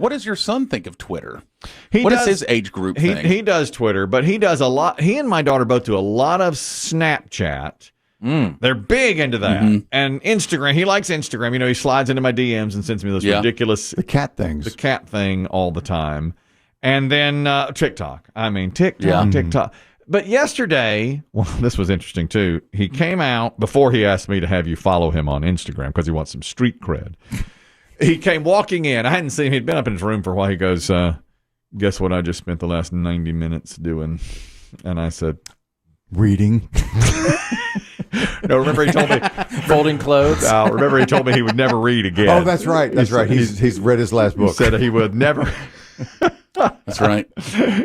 What does your son think of Twitter? What is his age group thing? He does Twitter, but he does a lot. He and my daughter both do a lot of Snapchat. They're big into that. And Instagram. He likes Instagram. He slides into my DMs and sends me those ridiculous... The cat things. The cat thing all the time. And then TikTok. TikTok. But yesterday, well, this was interesting too. He came out before he asked me to have you follow him on Instagram because he wants some street cred. He came walking in. I hadn't seen him. He'd been up in his room for a while. He goes, guess what I just spent the last 90 minutes doing? And I said, reading. No, remember he told me. Folding clothes. Remember he told me he would never read again. Oh, that's right. That's right. He's read his last book. He said he would never. That's right.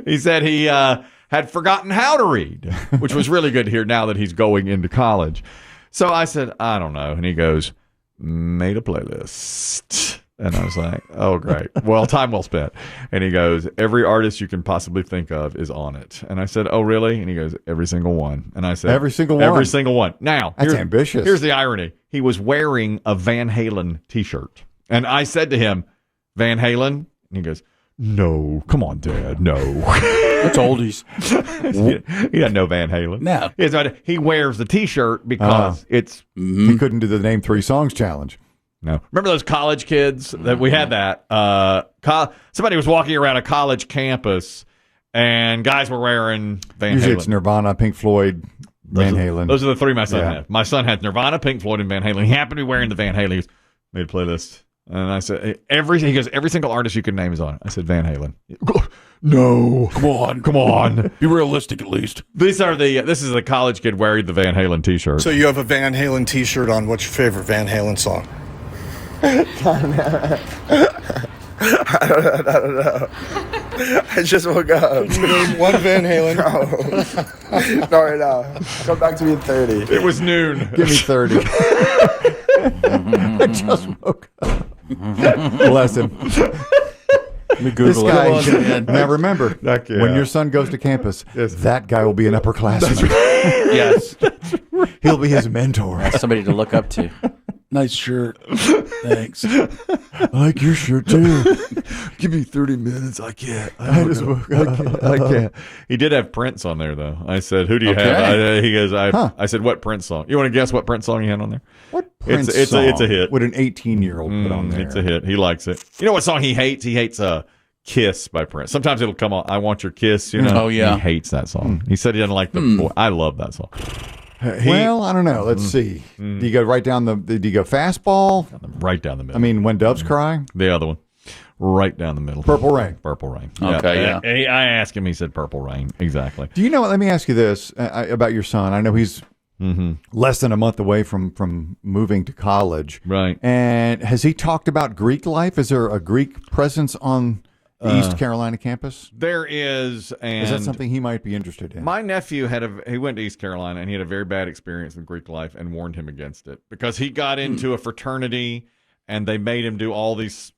He said he had forgotten how to read, which was really good to hear now that he's going into college. So I said, I don't know. And he goes, made a playlist. And I was like, oh, great. Well, time well spent. And he goes, every artist you can possibly think of is on it. And I said, oh, really? And he goes, every single one. And I said, every single one? Every single one. Now, that's ambitious. Here's the irony. He was wearing a Van Halen t-shirt. And I said to him, Van Halen? And he goes, no, come on, Dad, no. That's oldies. He doesn't know Van Halen. No. He wears the t-shirt because it's... He couldn't do the Name 3 Songs challenge. No. Remember those college kids that we had that? Somebody was walking around a college campus and guys were wearing Van Usually Halen. It's Nirvana, Pink Floyd, Van Halen. Those are the three my son had. My son had Nirvana, Pink Floyd, and Van Halen. He happened to be wearing the Van Halen. He goes, made a playlist. And I said, he goes, every single artist you can name is on it. I said, Van Halen. No. Come on. Be realistic at least. This is the college kid wearing the Van Halen t-shirt. So you have a Van Halen t-shirt on. What's your favorite Van Halen song? I don't know. I just woke up. Name one Van Halen. No. No, right now. Come back to me at 30. It was noon. Give me 30. I just woke up. Bless him. Let me Google this guy, it. now remember, when your son goes to campus, that guy will be an upperclassman. Yes. He'll be his mentor. That's somebody to look up to. Nice shirt. Thanks. I like your shirt too. Give me 30 minutes. I can't. I just woke up. I can't. He did have Prince on there, though. I said, who do you have? He goes, I said, what Prince song? You want to guess what Prince song he had on there? What Prince song? It's a hit. Would an 18-year-old put on there? It's a hit. He likes it. You know what song he hates? He hates Kiss by Prince. Sometimes it'll come on, I Want Your Kiss. Oh, yeah. He hates that song. He said he doesn't like the I love that song. Well, I don't know. Let's see. Do you go right down do you go fastball? Right down the middle. I mean, When Doves Cry? The other one. Right down the middle. Purple Rain. Purple Rain. Okay, yeah. I asked him, he said Purple Rain. Exactly. Do you know what? Let me ask you this about your son. I know he's less than a month away from moving to college. Right. And has he talked about Greek life? Is there a Greek presence on the East Carolina campus? There is. And is that something he might be interested in? My nephew he went to East Carolina and he had a very bad experience with Greek life and warned him against it because he got into a fraternity and they made him do all these,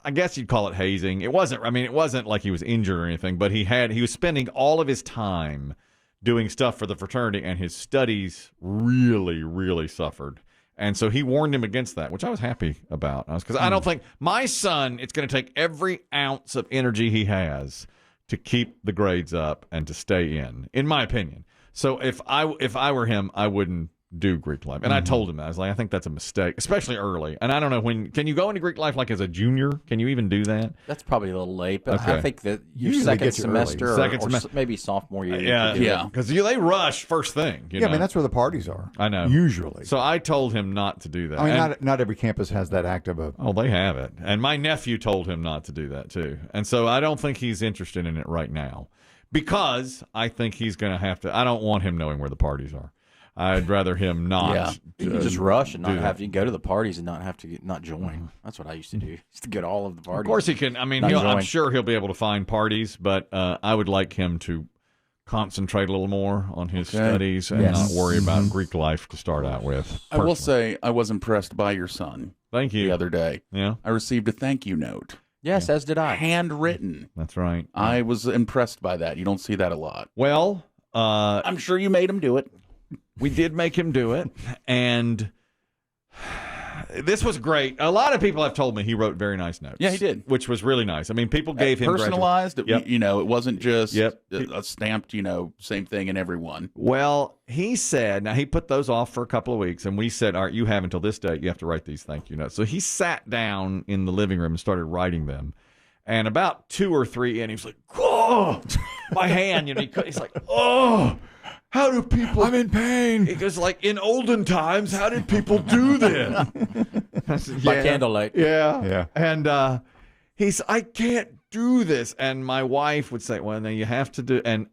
I guess you'd call it hazing. It wasn't like he was injured or anything, but he was spending all of his time doing stuff for the fraternity and his studies really, really suffered. And so he warned him against that, which I was happy about. Because I don't think my son, it's going to take every ounce of energy he has to keep the grades up and to stay in my opinion. So if I were him, I wouldn't do Greek life. And I told him that. I was like, I think that's a mistake, especially early. And I don't know can you go into Greek life like as a junior? Can you even do that? That's probably a little late, but Okay. I think that your Usually second get you early. semester or maybe sophomore year. Yeah. Because they rush first thing. You know? I mean, that's where the parties are. I know. Usually. So I told him not to do that. I mean, not every campus has that active of. Oh, they have it. And my nephew told him not to do that, too. And so I don't think he's interested in it right now because I think he's going to have to. I don't want him knowing where the parties are. I'd rather him not. Yeah, you can just rush and not have to go to the parties and not have to not join. Mm-hmm. That's what I used to do. Just to get all of the parties. Of course he can. I mean, I'm sure he'll be able to find parties, but I would like him to concentrate a little more on his studies and not worry about Greek life to start out with. I will say I was impressed by your son. Thank you. The other day. Yeah. I received a thank you note. Yes, as did I. Handwritten. That's right. I was impressed by that. You don't see that a lot. Well, I'm sure you made him do it. We did make him do it, and this was great. A lot of people have told me he wrote very nice notes. Yeah, he did. Which was really nice. I mean, people gave him personalized. Yep. It wasn't just Yep. a stamped, same thing in everyone. Well, he said, now he put those off for a couple of weeks, and we said, all right, you have until this date, you have to write these thank you notes. So he sat down in the living room and started writing them. And about 2 or 3 in, he was like, oh, my hand, he's like, oh, how do people? I'm in pain. He goes, like, in olden times, how did people do this? I said, By candlelight. Yeah. Yeah. And I can't do this. And my wife would say, well, no, you have to do, and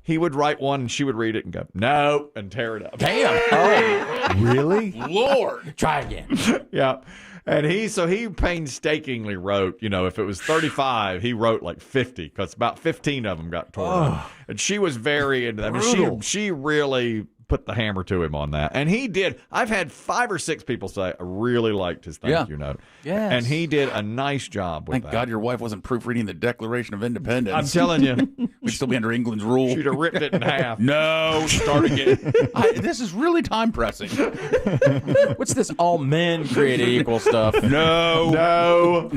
he would write one and she would read it and go, no, and tear it up. Damn. Oh, Really? Lord. try again. Yeah. And he painstakingly wrote, if it was 35, he wrote like 50 because about 15 of them got torn up. And she was very into that. I mean, she really put the hammer to him on that. And he did. I've had 5 or 6 people say, I really liked his thank you note. Yes. And he did a nice job with Thank that. God your wife wasn't proofreading the Declaration of Independence. I'm telling you, We'd still be under England's rule. she'd have ripped it in half. No, start again. This is really time pressing. What's this all men created equal stuff? No.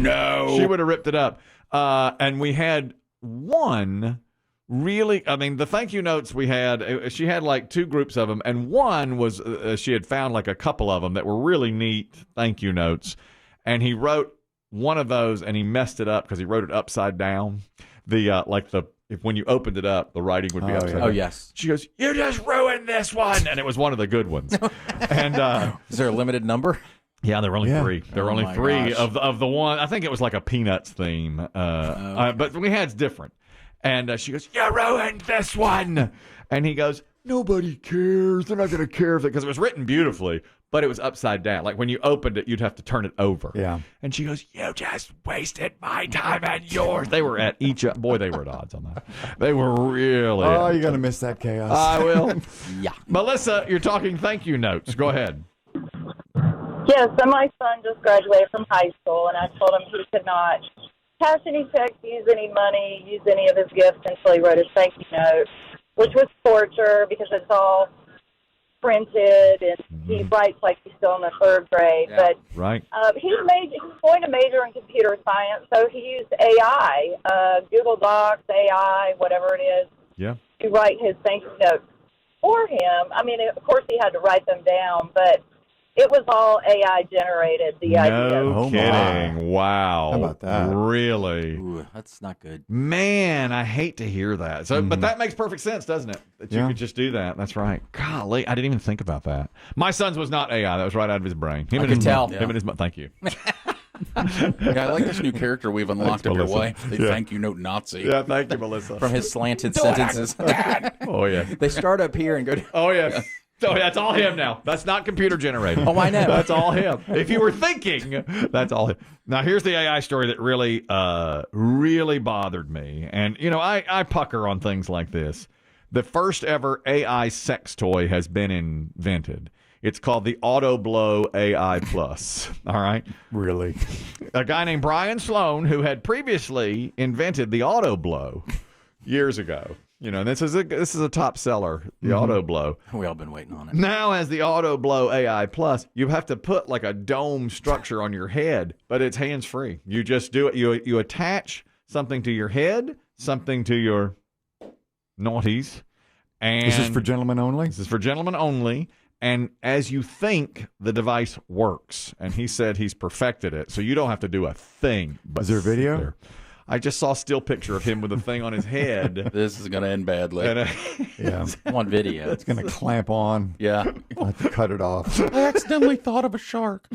She would have ripped it up. And we had one really, I mean, the thank you notes we had, she had like 2 groups of them, and one was she had found like a couple of them that were really neat thank you notes, and he wrote one of those and he messed it up because he wrote it upside down. If when you opened it up, the writing would be upside down. Oh, yes. She goes, you just ruined this one, and it was one of the good ones. And Is there a limited number? yeah, there were only 3. There were only my 3 gosh. of the one. I think it was like a Peanuts theme, but we had different. And she goes, you ruined this one. And he goes, nobody cares. They're not going to care if it, because it was written beautifully, but it was upside down. Like when you opened it, you'd have to turn it over. Yeah. And she goes, you just wasted my time and yours. They were at boy, they were at odds on that. They were really. Oh, you're going to miss that chaos. I will. Yeah. Melissa, you're talking thank you notes. Go ahead. Yes, so my son just graduated from high school, and I told him he could not cash any checks, use any money, use any of his gifts until he wrote his thank you note, which was torture because it's all printed, and he writes like he's still in the 3rd grade. Yeah. But Right. he's going to major in computer science, so he used AI, Google Docs, AI, whatever it is, Yeah. to write his thank you notes for him. I mean, of course, he had to write them down, but it was all AI generated, the idea. No Oh, my. kidding. Wow. How about that? Really? Ooh, that's not good. Man, I hate to hear that. So, but that makes perfect sense, doesn't it? That you Yeah. could just do that. That's right. Golly, I didn't even think about that. My son's was not AI. That was right out of his brain. Him I and could his tell. Him and his Thank you. Yeah, I like this new character we've unlocked of your Melissa. wife. The thank you note Nazi. Yeah, thank you, Melissa. From his slanted sentences. Oh yeah. They start up here and go down. Oh yeah. So that's all him now. That's not computer generated. Oh, I know. That's all him. If you were thinking, that's all him. Now, here's the AI story that really, really bothered me. And, I pucker on things like this. The first ever AI sex toy has been invented. It's called the Auto Blow AI Plus. All right. Really? A guy named Brian Sloan, who had previously invented the Auto Blow years ago. This is a top seller, the Auto Blow. We all been waiting on it. Now, as the Auto Blow AI Plus, you have to put like a dome structure on your head, but it's hands free. You just do it. You attach something to your head, something to your naughties, and This is for gentlemen only? This is for gentlemen only. And as you think, the device works. And he said he's perfected it, so you don't have to do a thing. But Is there a video? sit there. I just saw a still picture of him with a thing on his head. This is going to end badly. And, Yeah. One video. It's going to clamp on. Yeah. I'll have to cut it off. I accidentally thought of a shark.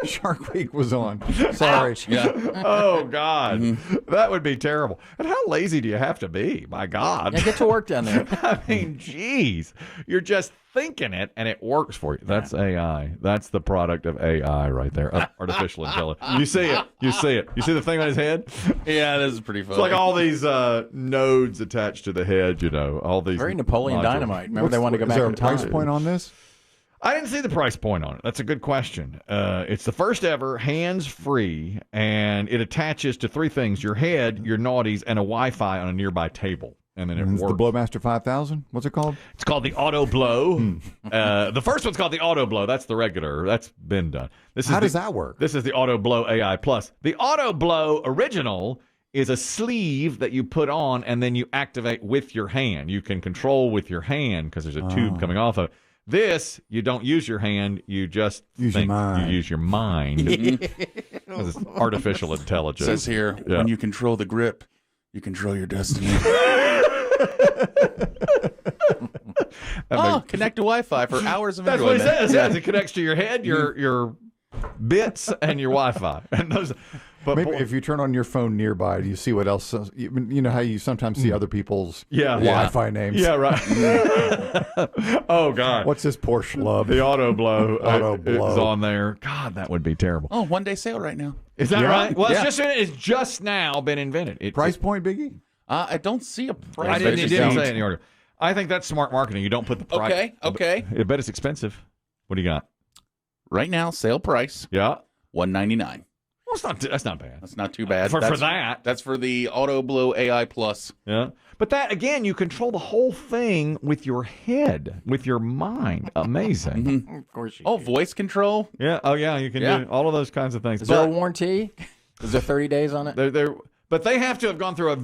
Shark Week was on. Sorry. Yeah. oh, God. That would be terrible. And how lazy do you have to be? My God. Yeah, get to work down there. I mean, geez. You're just thinking it, and it works for you. That's AI. That's the product of AI right there. Artificial intelligence. You see it. You see it. You see the thing on his head? Yeah, this is pretty funny. It's like all these nodes attached to the head, all these. Very Napoleon modules. Dynamite. Remember they wanted to go Is back there in a price time. point on this? I didn't see the price point on it. That's a good question. It's the first ever hands-free, and it attaches to 3 things: your head, your naughties, and a Wi-Fi on a nearby table. and then it It's works. the Blowmaster 5000. What's it called? It's called the Auto Blow. The first one's called the Auto Blow. That's the regular. That's been done. How does that work? This is the Auto Blow AI Plus. The Auto Blow original is a sleeve that you put on and then you activate with your hand. You can control with your hand because there's a tube coming off of it. This, you don't use your hand. You just Use your mind. You use your mind. This is artificial intelligence. It says here, when you control the grip, you control your destiny. Connect to Wi-Fi for hours of That's what enjoyment. it says. Yeah. It connects to your head, your bits, and your Wi-Fi. And those. But Maybe if you turn on your phone nearby, do you see what else? You know how you sometimes see other people's Wi-Fi names? Yeah, right. Oh, God. What's this poor schlub? The Auto Blow. Auto Blow. Is on there. God, that would be terrible. Oh, one-day sale right now. Is that Yeah. right? Well, Yeah. it's just now been invented. Price point, Biggie? I don't see a price. I didn't, It it just didn't sounds- say in the order. I think that's smart marketing. You don't put the price. Okay. I bet it's expensive. What do you got? Right now, sale price, Yeah. $199. Well, that's not bad. That's not too bad. For That's- that. That's for the Auto Blow AI Plus. Yeah. But that, again, you control the whole thing with your head, with your mind. Amazing. Of course you Oh, do. voice control? Yeah. Oh, yeah. You can Yeah. do all of those kinds of things. Is there a warranty? Is there 30 days on it? But they have to have gone through a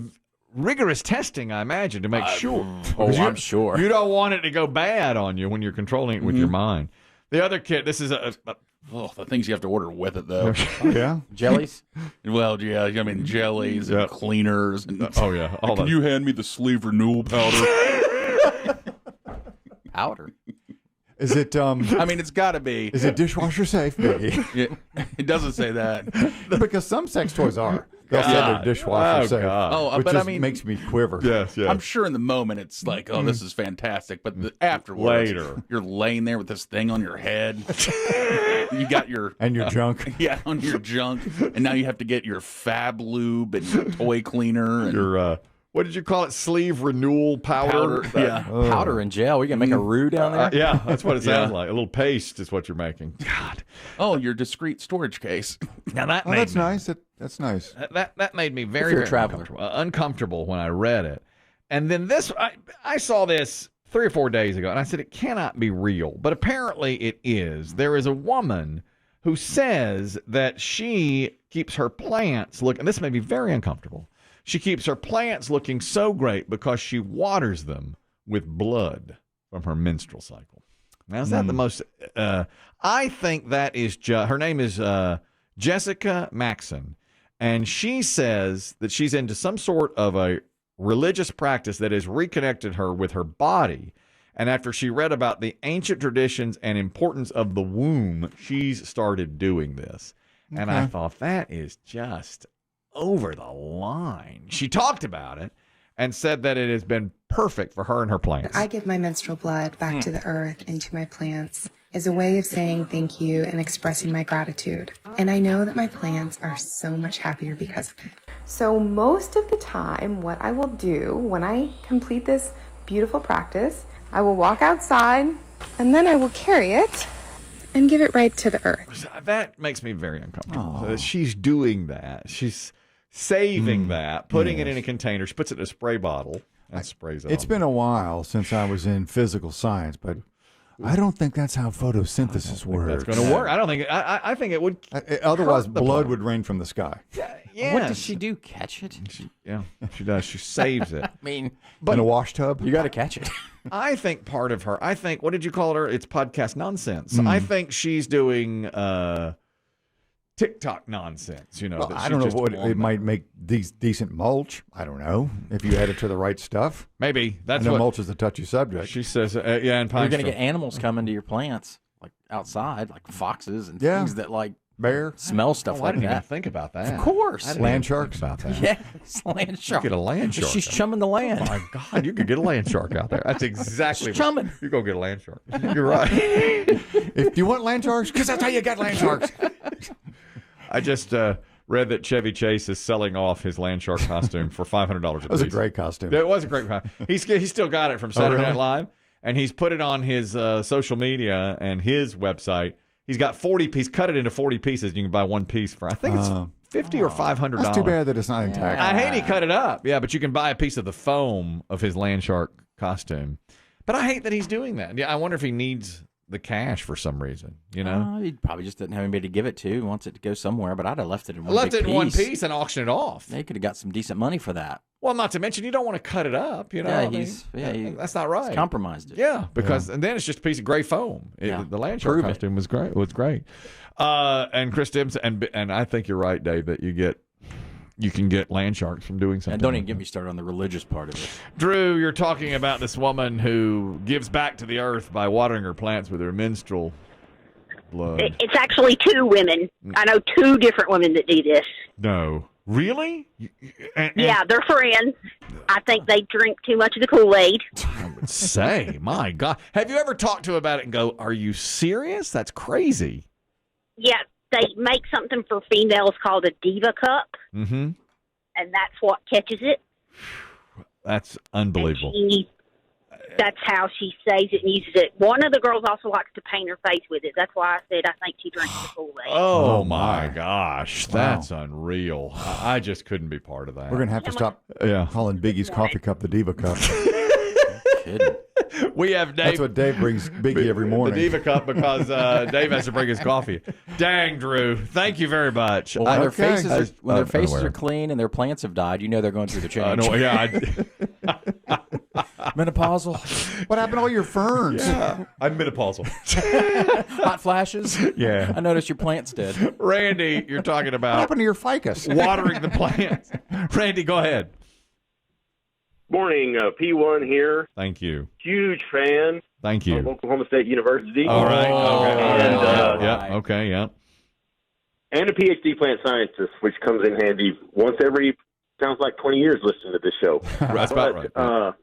rigorous tesing, I imagine, to make sure. Oh, Because I'm sure. You don't want it to go bad on you when you're controlling it with your mind. The other kit, this is The things you have to order with it, though. Yeah. Jellies? Well, yeah, I mean, jellies and cleaners. And, oh, yeah. All can that. you hand me the sleeve renewal powder? Powder. Is it I mean, it's got to be. is it dishwasher safe, Biggie? It doesn't say that. Because some sex toys are. They'll say they're dishwasher safe. God. Oh, Which but just I mean, makes me quiver. Yes, yes. I'm sure in the moment it's like, oh, this is fantastic. But afterwards, Later. you're laying there with this thing on your head. You got your And your junk. on your junk, and now you have to get your Fab Lube and your toy cleaner and Your, what did you call it? Sleeve renewal powder? powder. Yeah. Powder and gel. We can make a roux down there. Yeah, that's what it sounds like. A little paste is what you're making. God. Oh, your discrete storage case. Now that Oh, that's nice. That's nice. That made me very, you're a very traveler. uncomfortable when I read it. And then this, I saw this 3 or 4 days ago, and I said, it cannot be real. But apparently it is. There is a woman who says that she keeps her plants look, and this made me very uncomfortable. She keeps her plants looking so great because she waters them with blood from her menstrual cycle. Now, is that the most, I think that is just, her name is Jessica Maxon. And she says that she's into some sort of a religious practice that has reconnected her with her body. And after she read about the ancient traditions and importance of the womb, she's started doing this. And I thought, that is just over the line. She talked about it and said that it has been perfect for her and her plants. I give my menstrual blood back to the earth and to my plants as a way of saying thank you and expressing my gratitude. And I know that my plants are so much happier because of it. So most of the time, what I will do when I complete this beautiful practice, I will walk outside and then I will carry it and give it right to the earth. That makes me very uncomfortable. So she's doing that. She's saving that, putting it in a container. She puts it in a spray bottle and sprays it. It's been a while since I was in physical science, but I don't think that's how photosynthesis works. That's going to work. I don't think. I think it would. Otherwise, hurt the blood plant. would rain from the sky. Yeah. What does she do? Catch it? Yeah, she does. She saves it. I mean, In a wash tub? you got to catch it. I think part of her. I think. What did you call her? It's podcast nonsense. I think she's doing TikTok nonsense. You know. Well, that I she's don't know just what on it might make these decent mulch. I don't know if you add it to the right stuff. Maybe I that's know what mulch is a touchy subject. she says. Yeah, and You're pine going to straw. get animals coming to your plants, like outside, like foxes and Yeah. things that like Bear, smell stuff Oh, I like didn't even that. think about that. Of course. I didn't land even sharks. think about that. Yes, land shark. Get a land shark. She's chumming the land. Oh my God, you could get a land shark out there. That's exactly She's chumming. You go get a land shark. You're right. If you want land sharks, because that's how you get land sharks. I just read that Chevy Chase is selling off his land shark costume for $500 a piece. That was a great costume. It was a great costume. He's still got it from Saturday really? Night Live, and he's put it on his social media and his website. He's got 40 pieces, cut it into 40 pieces. You can buy one piece for, I think it's $50 or $500. That's too bad that it's not intact. I hate he cut it up. Yeah, but you can buy a piece of the foam of his land shark costume. But I hate that he's doing that. Yeah, I wonder if he needs the cash for some reason. You know, he probably just didn't have anybody to give it to. He wants it to go somewhere. But I'd have left it in one. One piece and auction it off. They could have got some decent money for that. Well, not to mention you don't want to cut it up. You know, that's not right. He's compromised it. Yeah, because and then it's just a piece of gray foam. The land shark costume was great. It was great. And Chris Demm and I think you're right, Dave, that you can get land sharks from doing something. And don't even get me started on the religious part of it. Drew, you're talking about this woman who gives back to the earth by watering her plants with her menstrual blood. It's actually 2 women. I know 2 different women that do this. No. Really? Yeah, they're friends. I think they drink too much of the Kool-Aid. I would say, my God. Have you ever talked to her about it and go, are you serious? That's crazy. Yeah, they make something for females called a diva cup. Mm-hmm. And that's what catches it. That's unbelievable. That's how she saves it and uses it. One of the girls also likes to paint her face with it. That's why I said I think she drinks the Kool-Aid. Oh, my gosh. That's unreal. I just couldn't be part of that. We're going to have to stop calling Biggie's coffee cup the Diva Cup. Kidding. We have Dave. That's what Dave brings Biggie every morning. The Diva Cup because Dave has to bring his coffee. Dang, Drew. Thank you very much. Well, when their faces are clean and their plants have died, you know they're going through the change. Menopausal. What happened to all your ferns? Yeah. I'm menopausal. Hot flashes. Yeah. I noticed your plant's dead. Randy, you're talking about What happened to your ficus? watering the plants. Randy, go ahead. Morning, P1 here. Thank you. Huge fan. Thank you. Of Oklahoma State University. All right. Okay. And, and a PhD plant scientist, which comes in handy once every, sounds like 20 years listening to this show. That's about right.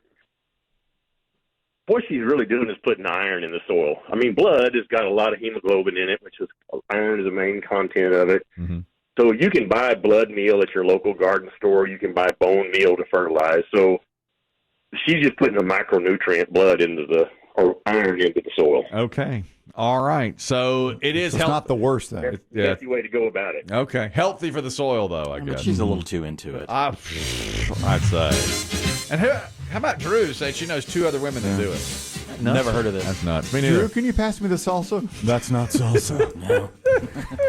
What she's really doing is putting iron in the soil. I mean, blood has got a lot of hemoglobin in it, which is iron is the main content of it. Mm-hmm. So you can buy blood meal at your local garden store. You can buy bone meal to fertilize. So she's just putting a micronutrient blood or iron into the soil. Okay. All right. So it is It's not the worst thing. That's the healthy way to go about it. Okay. Healthy for the soil, though, I guess. She's a little too into it. I'd say. And how about Drew saying she knows 2 other women that do it? Never heard of this. That's nuts. Me Drew, neither. can you pass me the salsa? That's not salsa. No.